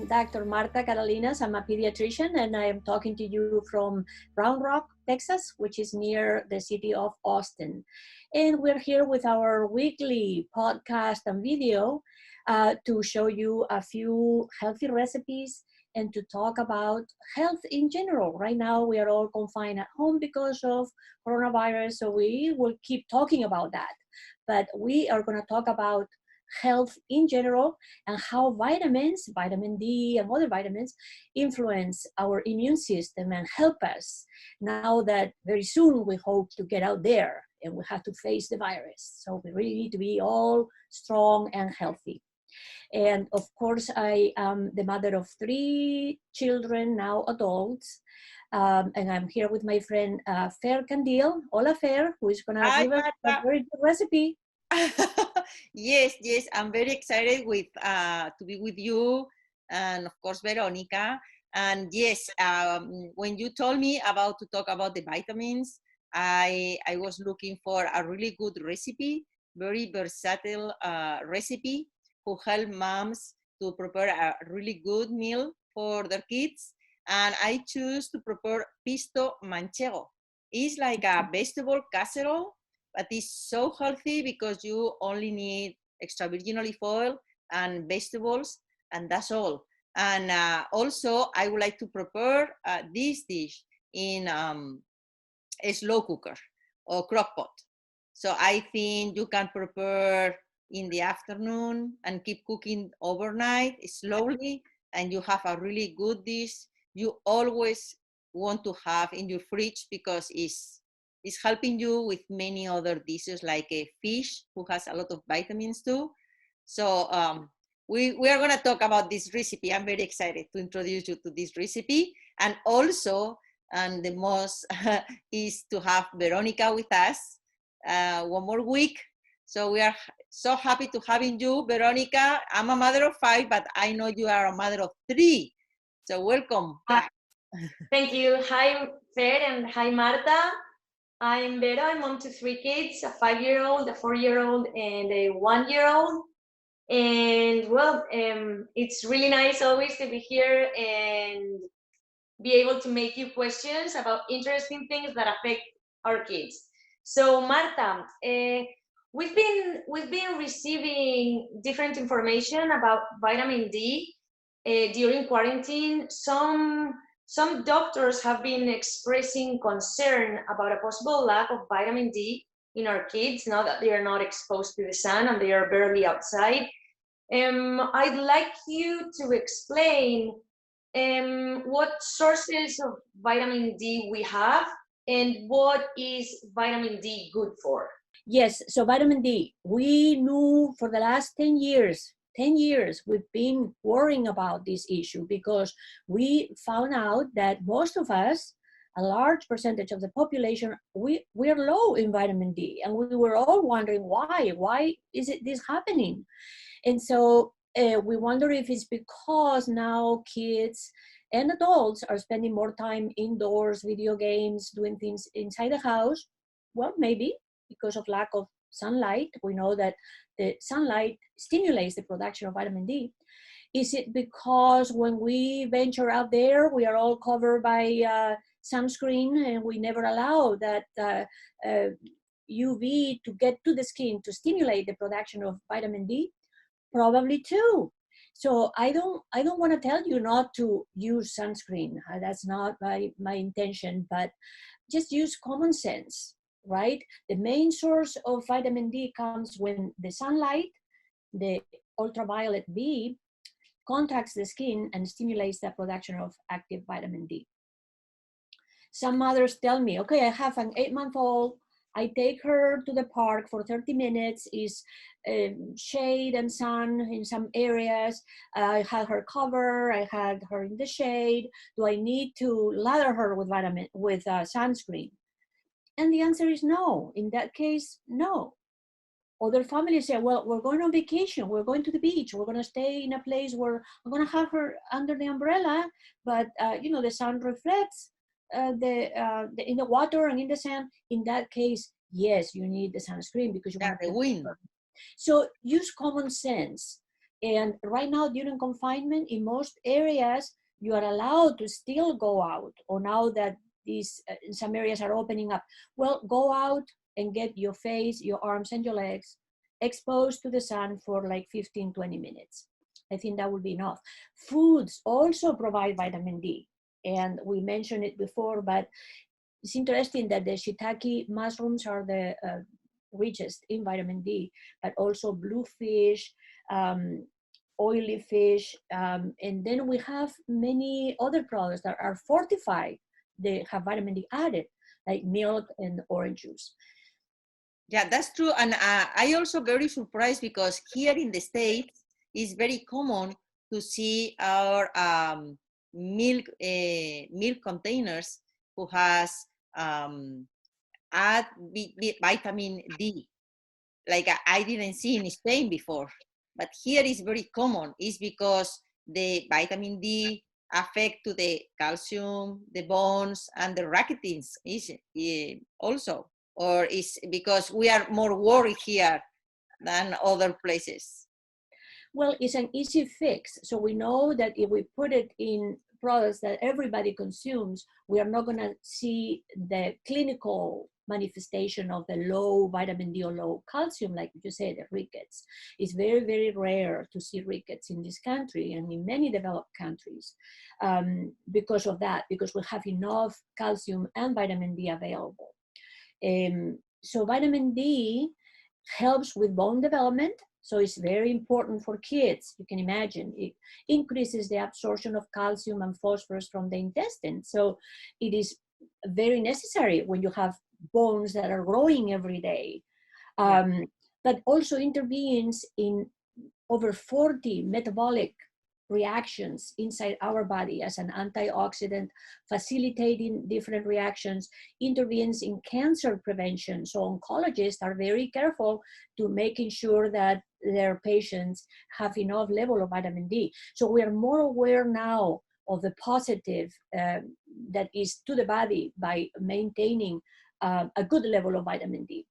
Dr. Marta Katalenas. I'm a pediatrician, and I am talking to you from Round Rock, Texas, which is near the city of Austin. And we're here with our weekly podcast and video to show you a few healthy recipes and to talk about health in general. Right now, we are all confined at home because of coronavirus, so we will keep talking about that. But we are going to talk about health in general and how vitamins, vitamin D and other vitamins, influence our immune system and help us now that very soon we hope to get out there and we have to face the virus. So we really need to be all strong and healthy. And of course, I am the mother of 3 children, now adults. And I'm here with my friend Chef Candil. Hola, Fer, who is going to give us a very good recipe. Yes, I'm very excited to be with you and of course Veronica. And yes, when you told me to talk about the vitamins, I was looking for a really good recipe, very versatile recipe who help moms to prepare a really good meal for their kids. And I choose to prepare pisto manchego. It's like a vegetable casserole, but it's so healthy because you only need extra virgin olive oil and vegetables, and that's all. And also, I would like to prepare this dish in a slow cooker or crock pot. So I think you can prepare in the afternoon and keep cooking overnight slowly, and you have a really good dish you always want to have in your fridge because it's helping you with many other dishes like a fish who has a lot of vitamins too. So we are going to talk about this recipe. I'm very excited to introduce you to this recipe. And also, and the most is to have Veronica with us one more week. So we are so happy to having you, Veronica. I'm a mother of 5, but I know you are a mother of 3. So welcome. Thank you. Hi, Fer, and hi, Marta. I'm Vera. I'm mom to 3 kids, a 5-year-old, a 4-year-old, and a 1-year-old. And well, it's really nice always to be here and be able to make you questions about interesting things that affect our kids. So, Marta, we've been receiving different information about vitamin D during quarantine. Some doctors have been expressing concern about a possible lack of vitamin D in our kids now that they are not exposed to the sun and they are barely outside. I'd like you to explain what sources of vitamin D we have and what is vitamin D good for. Yes, so vitamin D, we knew for the last 10 years, we've been worrying about this issue because we found out that most of us, a large percentage of the population, we're low in vitamin D, and we were all wondering why is this happening? And so we wonder if it's because now kids and adults are spending more time indoors, video games, doing things inside the house. Well, maybe because of lack of sunlight. We know that the sunlight stimulates the production of vitamin D. Is it because when we venture out there, we are all covered by sunscreen and we never allow that UV to get to the skin to stimulate the production of vitamin D? Probably too. So I don't want to tell you not to use sunscreen. That's not my intention, but just use common sense, right? The main source of vitamin D comes when the sunlight, the ultraviolet B, contacts the skin and stimulates the production of active vitamin D. Some mothers tell me, okay, I have an 8-month-old, I take her to the park for 30 minutes, is shade and sun in some areas. I had her cover, I had her in the shade. Do I need to lather her with sunscreen? And the answer is no. In that case, no. Other families say, well, we're going on vacation, we're going to the beach, we're going to stay in a place where I'm going to have her under the umbrella, but the sun reflects in the water and in the sand. In that case, yes, you need the sunscreen because you want the wind. So use common sense. And right now, during confinement, in most areas, you are allowed to still go out. Or now that these some areas are opening up, well, go out and get your face, your arms, and your legs exposed to the sun for like 15, 20 minutes. I think that would be enough. Foods also provide vitamin D. And we mentioned it before, but it's interesting that the shiitake mushrooms are the richest in vitamin D, but also bluefish, oily fish, and then we have many other products that are fortified. They have vitamin D added, like milk and orange juice. Yeah, that's true. And I also very surprised because here in the States, it's very common to see our milk containers who has add vitamin D. Like I didn't see in Spain before, but here is very common. It's because the vitamin D affect to the calcium, the bones, and the rackettins is also, or is because we are more worried here than other places? Well, it's an easy fix. So we know that if we put it in products that everybody consumes, we are not going to see the clinical manifestation of the low vitamin D or low calcium, like you said, the rickets. It's very, very rare to see rickets in this country and in many developed countries because of that, because we have enough calcium and vitamin D available. So vitamin D helps with bone development. So it's very important for kids. You can imagine it increases the absorption of calcium and phosphorus from the intestine. So it is very necessary when you have bones that are growing every day. But also intervenes in over 40 metabolic reactions inside our body as an antioxidant, facilitating different reactions, intervenes in cancer prevention. So oncologists are very careful to making sure that their patients have enough level of vitamin D. So we are more aware now of the positive that is to the body by maintaining a good level of vitamin D.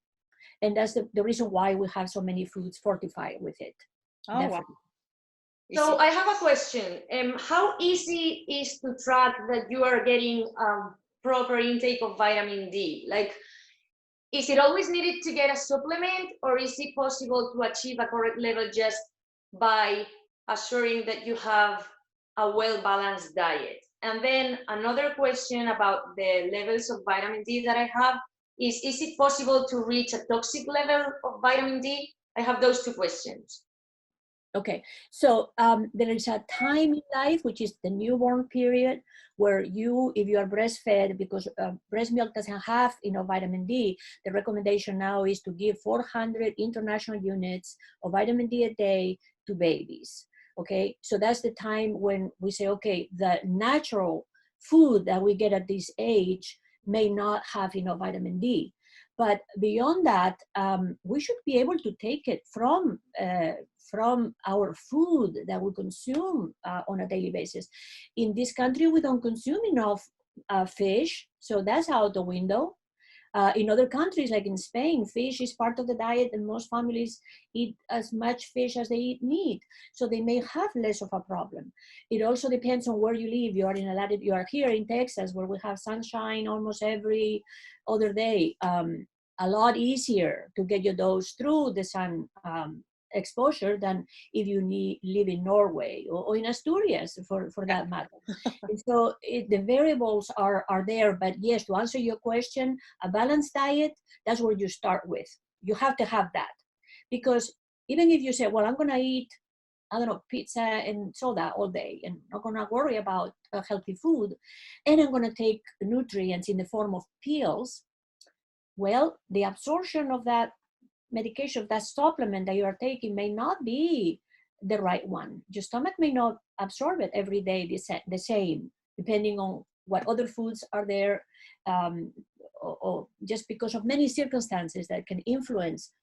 And that's the reason why we have so many foods fortified with it. Oh, definitely. wow. So I have a question. How easy is to track that you are getting proper intake of vitamin D? Like, is it always needed to get a supplement, or is it possible to achieve a correct level just by assuring that you have a well-balanced diet? And then another question about the levels of vitamin D that I have is it possible to reach a toxic level of vitamin D? I have those two questions. Okay, so there is a time in life, which is the newborn period, where you, if you are breastfed, because breast milk doesn't have vitamin D, the recommendation now is to give 400 international units of vitamin D a day to babies. Okay, so that's the time when we say, okay, the natural food that we get at this age may not have enough vitamin D. But beyond that, we should be able to take it from our food that we consume on a daily basis. In this country, we don't consume enough fish, so that's out the window. In other countries, like in Spain, fish is part of the diet, and most families eat as much fish as they eat meat, so they may have less of a problem. It also depends on where you live. You are here in Texas, where we have sunshine almost every other day. A lot easier to get your dose through the sun exposure than if you live in Norway or in Asturias, for that matter. And so the variables are there, but yes, to answer your question, a balanced diet, that's where you start with. You have to have that, because even if you say, well, I'm going to eat, I don't know, pizza and soda all day, and not going to worry about healthy food, and I'm going to take nutrients in the form of pills, well, the absorption of that medication, that supplement that you are taking may not be the right one. Your stomach may not absorb it every day the same, depending on what other foods are there, or just because of many circumstances that can influence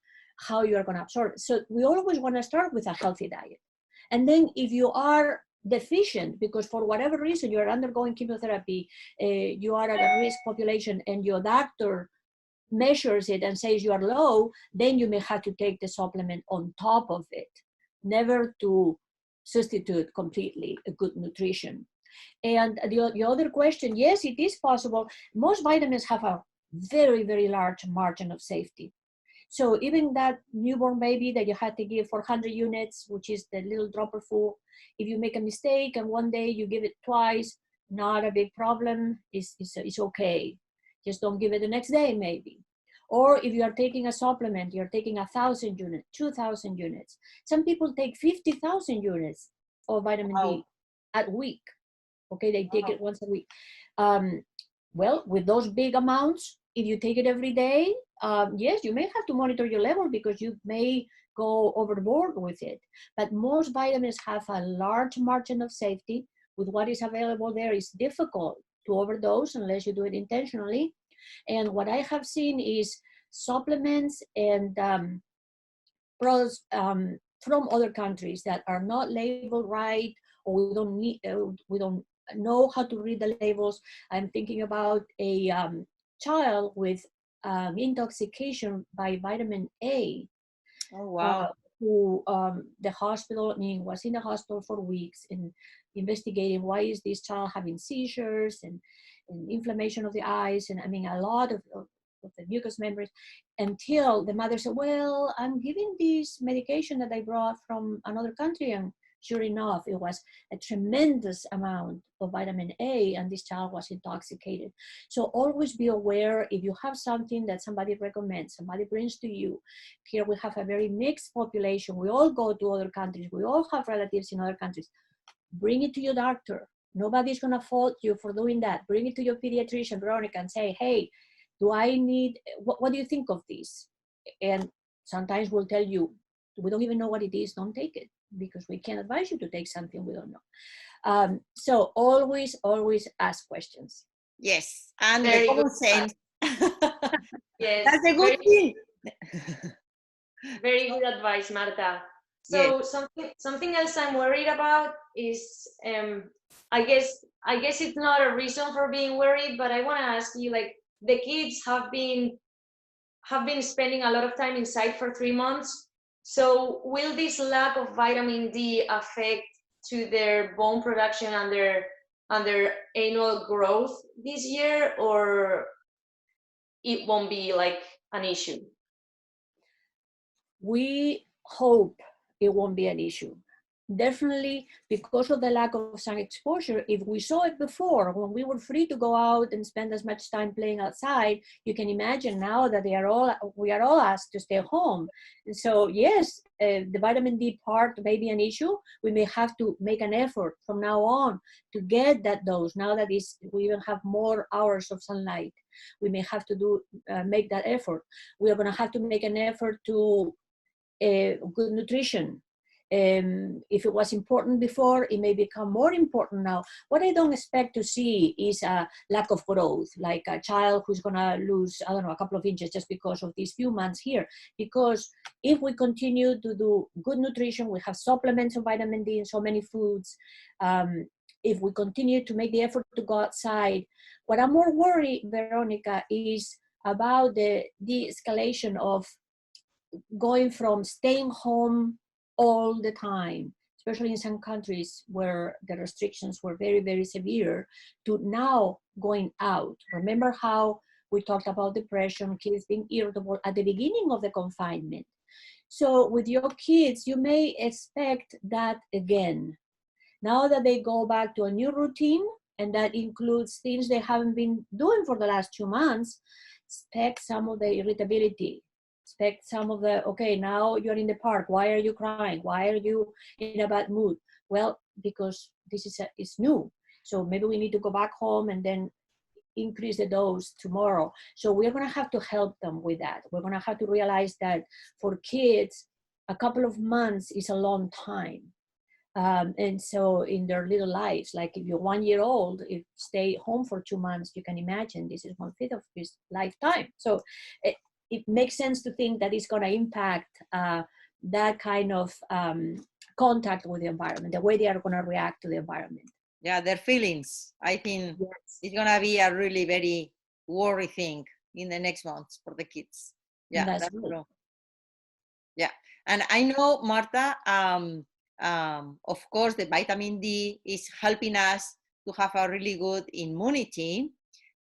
how you are going to absorb it. So we always want to start with a healthy diet. And then if you are deficient, because for whatever reason you are undergoing chemotherapy, you are at a risk population, and your doctor measures it and says you are low, then you may have to take the supplement on top of it. never to substitute completely a good nutrition. And the other question, yes, it is possible. Most vitamins have a very, very large margin of safety. So even that newborn baby that you had to give 400 units, which is the little dropper full, if you make a mistake and one day you give it twice, not a big problem, it's okay. Just don't give it the next day maybe. Or if you are taking a supplement, you're taking 1,000 units, 2,000 units. Some people take 50,000 units of vitamin D a week. Okay, they take it once a week. Well, with those big amounts, if you take it every day, yes, you may have to monitor your level because you may go overboard with it. But most vitamins have a large margin of safety. With what is available there, it's difficult to overdose unless you do it intentionally. And what I have seen is supplements and products from other countries that are not labeled right, or we don't know how to read the labels. I'm thinking about a child with intoxication by vitamin A. Oh, wow. Who the hospital, I mean, was in the hospital for weeks and investigating why is this child having seizures and inflammation of the eyes, and I mean a lot of the mucous membranes, until the mother said, well, I'm giving this medication that I brought from another country, and sure enough, it was a tremendous amount of vitamin A, and this child was intoxicated. So always be aware if you have something that somebody recommends, somebody brings to you. Here we have a very mixed population. We all go to other countries. We all have relatives in other countries. Bring it to your doctor. Nobody's gonna fault you for doing that. Bring it to your pediatrician, Veronica, and say, hey, do I need, what do you think of this? And sometimes we'll tell you, we don't even know what it is, don't take it, because we can't advise you to take something we don't know. So always ask questions. Yes, and Very the common good. sense. Yes, That's a good thing. very good advice, Marta. So Yes. something else I'm worried about is I guess it's not a reason for being worried, but I want to ask you, like, the kids have been spending a lot of time inside for 3 months. So will this lack of vitamin D affect to their bone production and their annual growth this year, or it won't be like an issue? We hope it won't be an issue. Definitely, because of the lack of sun exposure, if we saw it before, when we were free to go out and spend as much time playing outside, you can imagine now that we are all asked to stay home. And so yes, the vitamin D part may be an issue. We may have to make an effort from now on to get that dose. Now that we even have more hours of sunlight, we may have to make that effort. We are going to have to make an effort to good nutrition. If it was important before, it may become more important now. What I don't expect to see is a lack of growth, like a child who's going to lose, I don't know, a couple of inches just because of these few months here. Because if we continue to do good nutrition, we have supplements of vitamin D in so many foods. If we continue to make the effort to go outside, what I'm more worried, Veronica, is about the de-escalation of going from staying home all the time, especially in some countries where the restrictions were very, very severe, to now going out. Remember how we talked about depression, kids being irritable at the beginning of the confinement. So with your kids, you may expect that again. Now that they go back to a new routine, and that includes things they haven't been doing for the last 2 months, expect some of the irritability. Expect some of the, okay, now you're in the park, why are you crying? Why are you in a bad mood? Well, because this is new. So maybe we need to go back home and then increase the dose tomorrow. So we're going to have to help them with that. We're going to have to realize that for kids, a couple of months is a long time. And so in their little lives, like if you're 1 year old, if stay home for 2 months, you can imagine this is 1/5 of his lifetime. So it makes sense to think that it's going to impact that kind of contact with the environment, the way they are going to react to the environment. Yeah, their feelings. I think Yes. it's going to be a really very worry thing in the next months for the kids. Yeah, That's that's right. true. Yeah, and I know, Marta, of course, the vitamin D is helping us to have a really good immunity.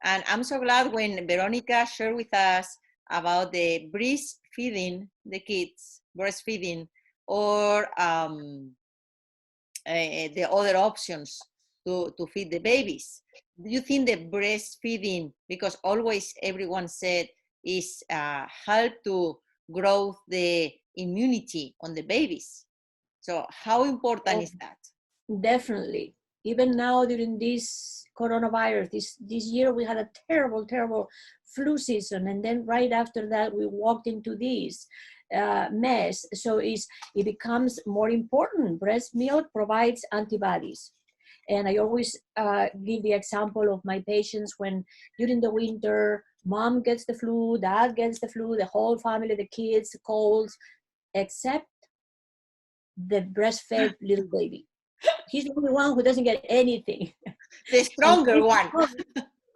And I'm so glad when Veronica shared with us about the breastfeeding the kids, breastfeeding, or the other options to feed the babies. Do you think the breastfeeding, because always everyone said is help to grow the immunity on the babies? So how important Oh, is that? definitely. Even now during this coronavirus, this year we had a terrible, terrible flu season, and then right after that we walked into this mess. So it becomes more important. Breast milk provides antibodies. And I always give the example of my patients when during the winter, mom gets the flu, dad gets the flu, the whole family, the kids, colds, except the breastfed little baby. He's the only one who doesn't get anything. The And stronger one.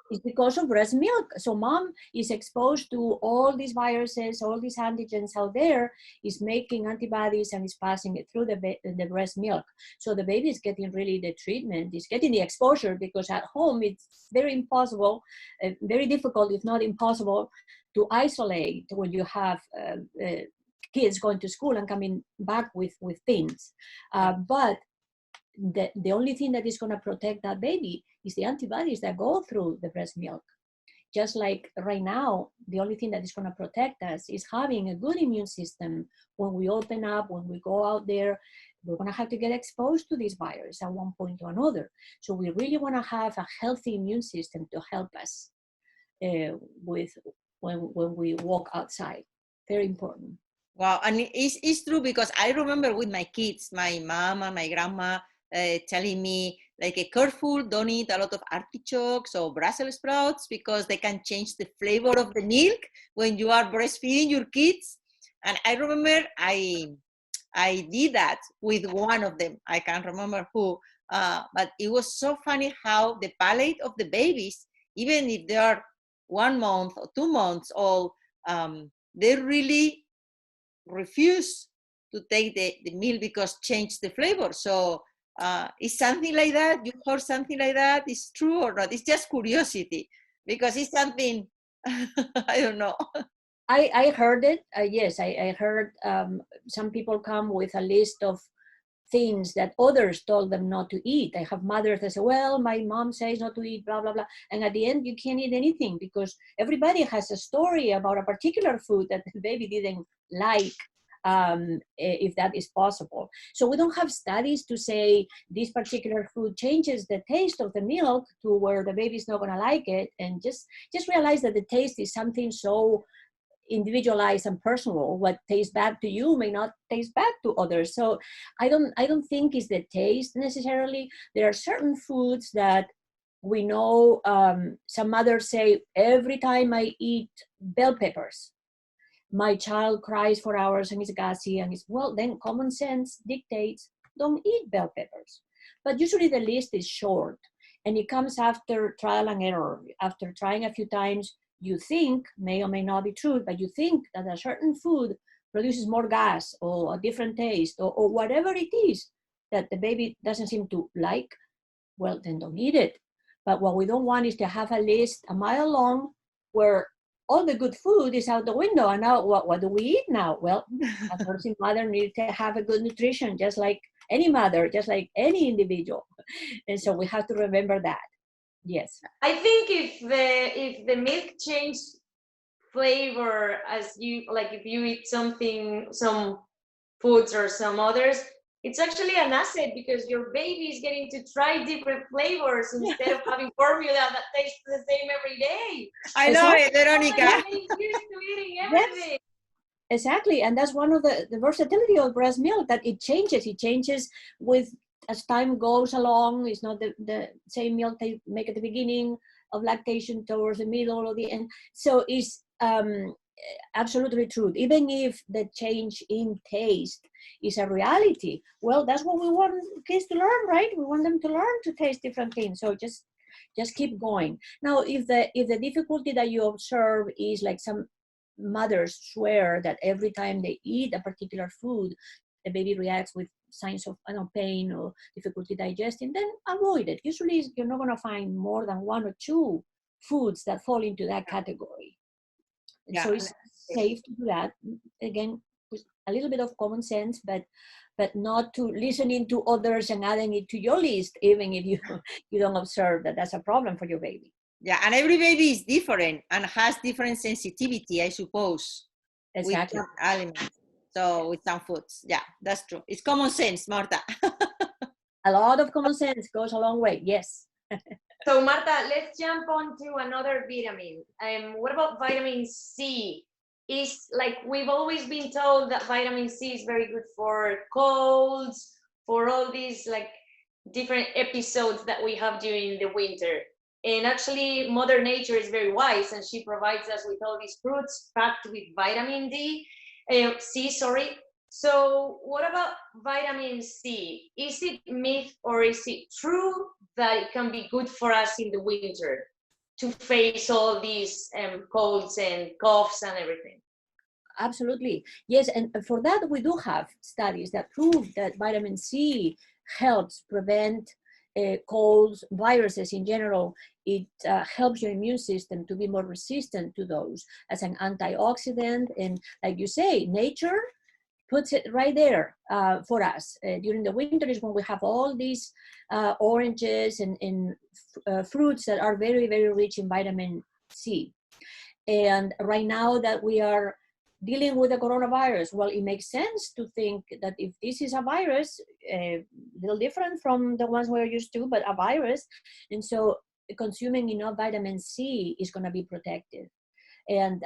it's because of breast milk. So mom is exposed to all these viruses, all these antigens out there, is making antibodies and is passing it through the breast milk. So the baby is getting really the treatment, is getting the exposure, because at home it's very impossible, very difficult, if not impossible, to isolate when you have kids going to school and coming back with things. But the only thing that is going to protect that baby is the antibodies that go through the breast milk. Just like right now, the only thing that is going to protect us is having a good immune system. When we open up, when we go out there, we're going to have to get exposed to this virus at one point or another. So we really want to have a healthy immune system to help us with when we walk outside. Very important. Wow, and it's true, because I remember with my kids, my mom and my grandma telling me, like, careful, don't eat a lot of artichokes or Brussels sprouts because they can change the flavor of the milk when you are breastfeeding your kids. And I remember I did that with one of them. I can't remember who, but it was so funny how the palate of the babies, even if they are 1 month or 2 months old, they really refuse to take the meal because change the flavor. So is something like that? You heard something like that? Is true or not? It's just curiosity, because it's something I don't know. I heard it. Yes, I heard some people come with a list of things that others told them not to eat. I have mothers that say, well, my mom says not to eat, blah, blah, blah. And at the end, you can't eat anything because everybody has a story about a particular food that the baby didn't like, if that is possible. So we don't have studies to say this particular food changes the taste of the milk to where the baby's not gonna like it. And just realize that the taste is something so individualized and personal. What tastes bad to you may not taste bad to others. So I don't think it's the taste necessarily. There are certain foods that we know, some mothers say, every time I eat bell peppers, my child cries for hours and is gassy, and is, well, then common sense dictates don't eat bell peppers. But usually the list is short, and it comes after trial and error. After trying a few times, you think, may or may not be true, but you think that a certain food produces more gas or a different taste or whatever it is that the baby doesn't seem to like, well, then don't eat it. But what we don't want is to have a list a mile long where all the good food is out the window. And now what do we eat now? Well, a nursing mother needs to have a good nutrition, just like any mother, just like any individual. And so we have to remember that. Yes. I think if the milk change flavor, as you like, if you eat something, some foods or some others, it's actually an asset because your baby is getting to try different flavors instead of having formula that tastes the same every day. I know it, Veronica. They're getting used to eating everything. Yes. Exactly, and that's one of the versatility of breast milk, that it changes with as time goes along. It's not the same milk they make at the beginning of lactation towards the middle or the end. So it's absolutely true. Even if the change in taste is a reality, well, that's what we want kids to learn, right? We want them to learn to taste different things. So just keep going. Now, if the difficulty that you observe is like some mothers swear that every time they eat a particular food, the baby reacts with signs of pain or difficulty digesting, then avoid it. Usually you're not going to find more than 1 or 2 foods that fall into that category. And so it's safe to do that. Again, with a little bit of common sense, but not to listening to others and adding it to your list, even if you don't observe that that's a problem for your baby. Yeah, and every baby is different and has different sensitivity, I suppose, Exactly. with some aliments. So with some foods. Yeah, that's true. It's common sense, Marta. A lot of common sense goes a long way. Yes. So Marta, let's jump on to another vitamin. What about vitamin C? Is like we've always been told that vitamin C is very good for colds, for all these like different episodes that we have during the winter. And actually, Mother Nature is very wise, and she provides us with all these fruits packed with vitamin C. Sorry. So, what about vitamin C? Is it myth or is it true that it can be good for us in the winter to face all these colds and coughs and everything? Absolutely. Yes, and for that we do have studies that prove that vitamin C helps prevent colds, viruses in general. It helps your immune system to be more resistant to those as an antioxidant. And like you say, nature puts it right there for us. During the winter is when we have all these oranges and fruits that are very, very rich in vitamin C. And right now that we are dealing with the coronavirus, well, it makes sense to think that if this is a virus, a little different from the ones we're used to, but a virus, and so consuming enough vitamin C is going to be protective. And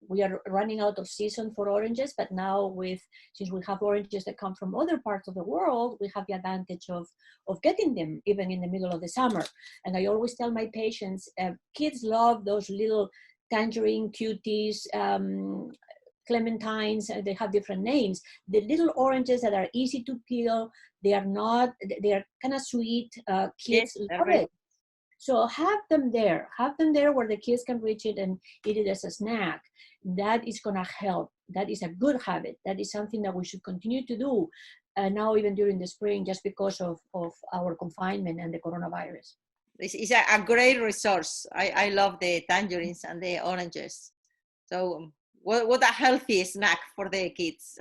we are running out of season for oranges, but now since we have oranges that come from other parts of the world, we have the advantage of getting them even in the middle of the summer. And I always tell my patients, kids love those little tangerine cuties, clementines, they have different names. The little oranges that are easy to peel, they are kind of sweet, kids love it. So have them there where the kids can reach it and eat it as a snack. That is going to help. That is a good habit. That is something that we should continue to do now, even during the spring, just because of our confinement and the coronavirus. This is a great resource. I love the tangerines and the oranges. So what a healthy snack for the kids.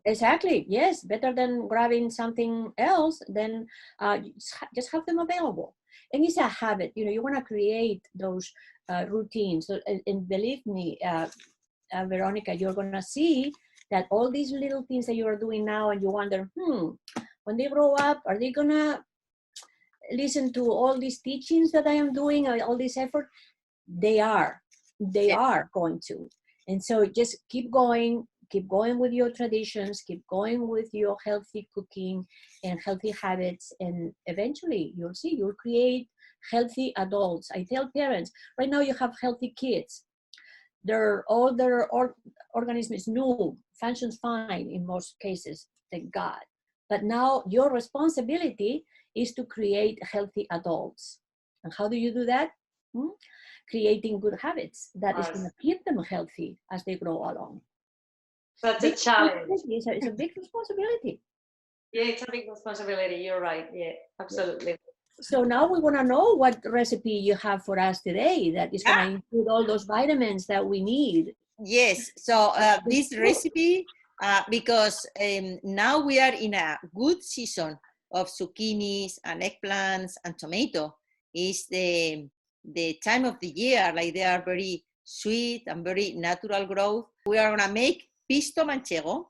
Exactly. Yes. Better than grabbing something else, then just have them available. And it's a habit. You want to create those routines. And believe me, Veronica, you're going to see that all these little things that you are doing now, and you wonder, when they grow up, are they going to listen to all these teachings that I am doing, all this effort? They are going to. And so just keep going with your traditions, keep going with your healthy cooking and healthy habits, and eventually you'll create healthy adults. I tell parents, right now you have healthy kids. All their organism is new, functions fine in most cases, thank God. But now your responsibility is to create healthy adults. And how do you do that? Creating good habits that is going to keep them healthy as they grow along. That's a challenge. It's a big responsibility. Yeah, it's a big responsibility. You're right. Yeah, absolutely. So now we want to know what recipe you have for us today that is going to include all those vitamins that we need. Yes. So this recipe, because now we are in a good season of zucchinis and eggplants and tomato, is the time of the year, like they are very sweet and very natural growth. We are gonna make pisto manchego.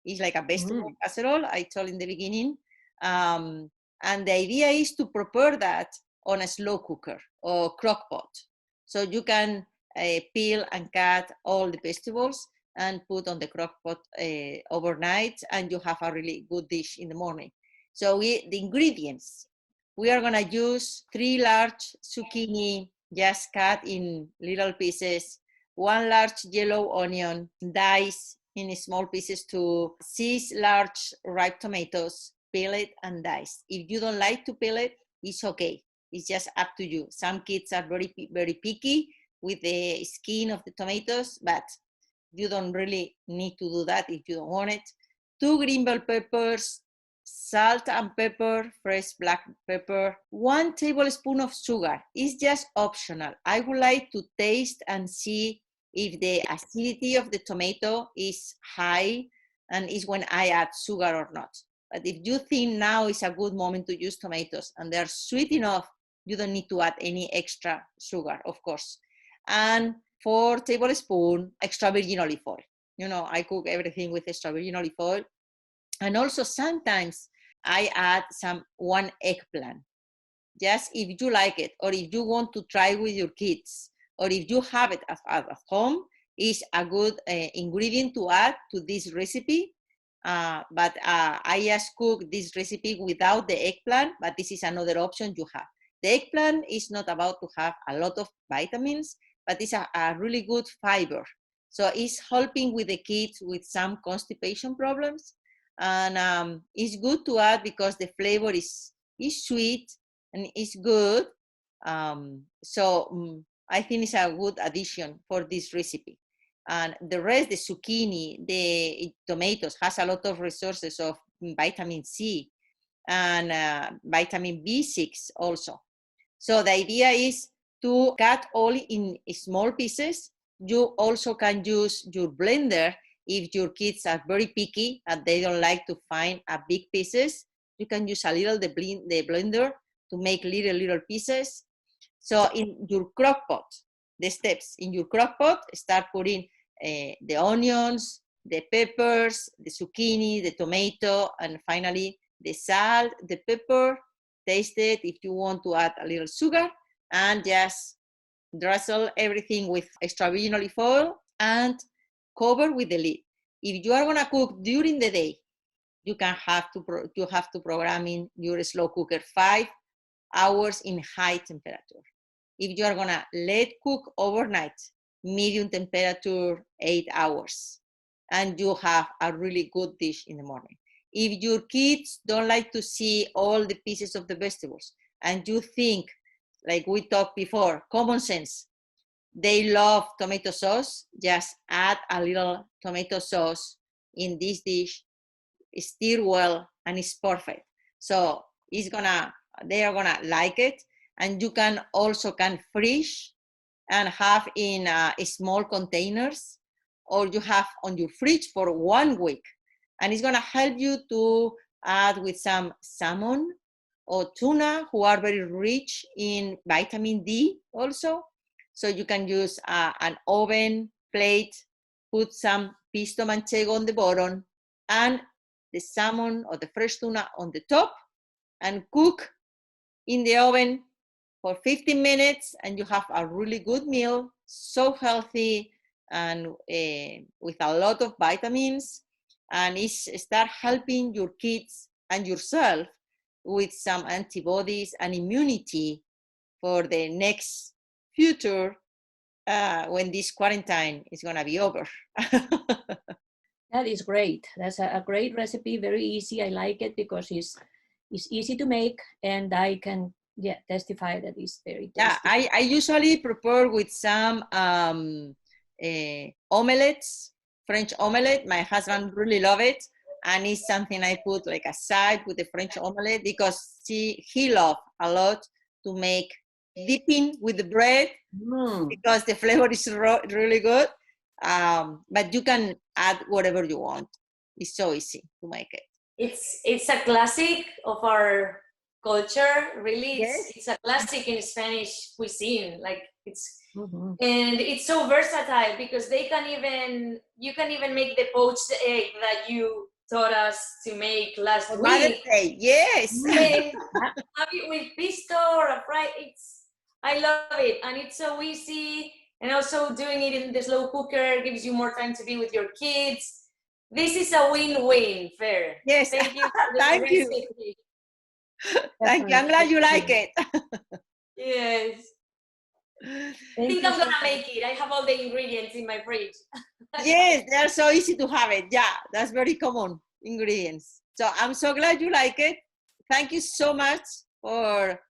It's like a vegetable casserole, I told in the beginning. And the idea is to prepare that on a slow cooker or crock pot. So you can peel and cut all the vegetables and put on the crock pot overnight, and you have a really good dish in the morning. So the ingredients, we are gonna use 3 large zucchini, just cut in little pieces, 1 large yellow onion, diced in small pieces, to 6 large ripe tomatoes, peel it and dice. If you don't like to peel it, it's okay. It's just up to you. Some kids are very, very picky, with the skin of the tomatoes, but you don't really need to do that if you don't want it. 2 green bell peppers, salt and pepper, fresh black pepper, 1 tablespoon of sugar. It's just optional. I would like to taste and see if the acidity of the tomato is high and is when I add sugar or not. But if you think now is a good moment to use tomatoes and they're sweet enough, you don't need to add any extra sugar, of course. And 4 tablespoons extra virgin olive oil. You know, I cook everything with extra virgin olive oil. And also sometimes I add 1 eggplant, just if you like it, or if you want to try with your kids, or if you have it at home, is a good ingredient to add to this recipe. But I just cook this recipe without the eggplant, but this is another option you have. The eggplant is not about to have a lot of vitamins, but it's a really good fiber. So it's helping with the kids with some constipation problems. And it's good to add because the flavor is sweet and it's good. So I think it's a good addition for this recipe. And the rest, the zucchini, the tomatoes, has a lot of resources of vitamin C and vitamin B6 also. So the idea is to cut all in small pieces. You also can use your blender if your kids are very picky and they don't like to find big pieces. You can use a little the blender to make little pieces. So in your crock pot, the steps in your crock pot, start putting the onions, the peppers, the zucchini, the tomato, and finally the salt, the pepper. Taste it if you want to add a little sugar, and just drizzle everything with extra virgin olive oil and cover with the lid. If you are gonna cook during the day, you have to program in your slow cooker 5 hours in high temperature. If you are gonna let cook overnight, medium temperature 8 hours, and you have a really good dish in the morning. If your kids don't like to see all the pieces of the vegetables and you think, like we talked before, common sense, they love tomato sauce, just add a little tomato sauce in this dish, stir well, and it's perfect. So they are gonna like it. And you can also freeze and have in small containers, or you have on your fridge for 1 week. And it's gonna help you to add with some salmon or tuna, who are very rich in vitamin D also. So you can use an oven plate, put some pisto manchego on the bottom, and the salmon or the fresh tuna on the top, and cook in the oven for 15 minutes, and you have a really good meal, so healthy and with a lot of vitamins, and start helping your kids and yourself with some antibodies and immunity for the next future when this quarantine is gonna be over. That is great. That's a great recipe, very easy. I like it because it's easy to make, and I can testify that it's very tasty. Yeah, I usually prepare with some omelets, French omelette. My husband really love it, and it's something I put like aside with the French omelette because he loves a lot to make dipping with the bread because the flavor is really good. But you can add whatever you want. It's so easy to make it. It's a classic of our culture, really. Yes. It's a classic in Spanish cuisine. Like Mm-hmm. and it's so versatile because you can even make the poached egg that you taught us to make last week. Mother's Day, yes. Have it with pisto or a fry. I love it, and it's so easy. And also doing it in the slow cooker gives you more time to be with your kids. This is a win-win, Fer. Yes. Thank you. Thank you. Thank you. I'm glad you like it. Yes. I think I'm gonna make it. I have all the ingredients in my fridge. Yes, they are so easy to have it. Yeah, that's very common ingredients. So I'm so glad you like it. Thank you so much for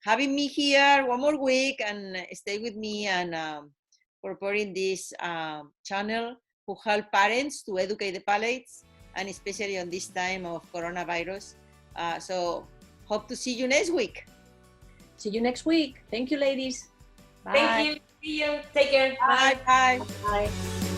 having me here one more week and stay with me and preparing this channel who help parents to educate the palates, and especially on this time of coronavirus. So hope to see you next week. See you next week. Thank you, ladies. Bye. Thank you. See you. Take care. Bye. Bye. Bye.